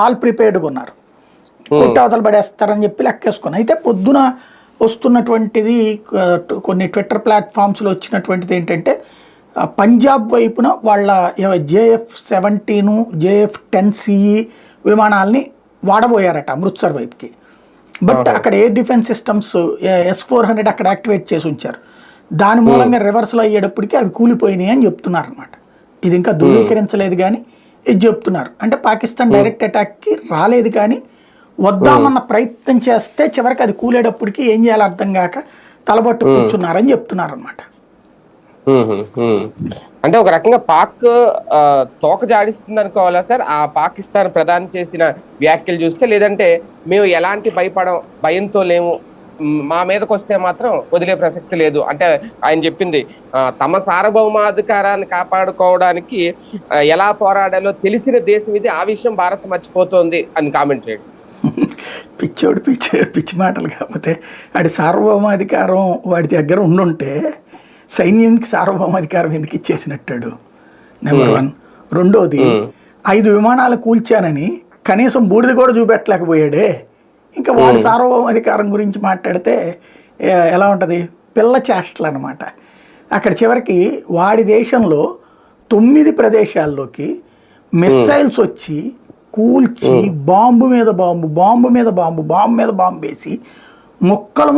All ప్రిపేర్డ్గా ఉన్నారు, కొట్టి అవతల పడేస్తారని చెప్పి లెక్కేసుకుని. అయితే పొద్దున వస్తున్నటువంటిది కొన్ని ట్విట్టర్ ప్లాట్ఫామ్స్లో వచ్చినటువంటిది ఏంటంటే పంజాబ్ వైపున వాళ్ళ JF-17 JF-10CE విమానాల్ని వాడబోయారట అమృత్సర్ వైపుకి. బట్ అక్కడ ఎయిర్ డిఫెన్స్ సిస్టమ్స్ S-400 అక్కడ యాక్టివేట్ చేసి ఉంచారు. దాని మూలంగా రివర్స్లో అయ్యేటప్పటికి అవి కూలిపోయినాయి అని చెప్తున్నారు అనమాట. ఇది ఇంకా ధృవీకరించలేదు కానీ ఇది చెప్తున్నారు. అంటే పాకిస్తాన్ డైరెక్ట్ అటాక్కి రాలేదు కానీ వద్దామన్న ప్రయత్నం చేస్తే చివరికి అది కూలేటప్పటికి ఏం చేయాలో అర్థం కాక తలబట్టు కూర్చున్నారని చెప్తున్నారు అనమాట. అంటే ఒక రకంగా పాక్ తోక జాడిస్తుంది అనుకోవాలా సార్ ఆ పాకిస్తాన్ ప్రధాని చేసిన వ్యాఖ్యలు చూస్తే? లేదంటే మేము ఎలాంటి భయంతో లేము, మా మీదకి వస్తే మాత్రం వదిలే ప్రసక్తి లేదు అంటే ఆయన చెప్పింది తమ సార్వభౌమాధికారాన్ని కాపాడుకోవడానికి ఎలా పోరాడాలో తెలిసిన దేశం ఇది, ఆ విషయం భారత్ మర్చిపోతోంది అని కామెంట్ చేయడం. పిచ్చి మాటలు. కాకపోతే వాడి సార్వభౌమాధికారం వాడి దగ్గర ఉండుంటే సైన్యానికి సార్వభౌమాధికారం ఎందుకు ఇచ్చేసినట్టాడు? నెంబర్ 1. రెండోది 5 విమానాలు కూల్చానని కనీసం బూడిద కూడా చూపెట్టలేకపోయాడే. ఇంకా వాడి సార్వభౌమాధికారం గురించి మాట్లాడితే ఎలా ఉంటుంది? పిల్ల చేష్టలు అనమాట. అక్కడ చివరికి వాడి దేశంలో 9 ప్రదేశాల్లోకి మిస్సైల్స్ వచ్చి కూల్చి బాంబు మీద బాంబు వేసి ముక్కలు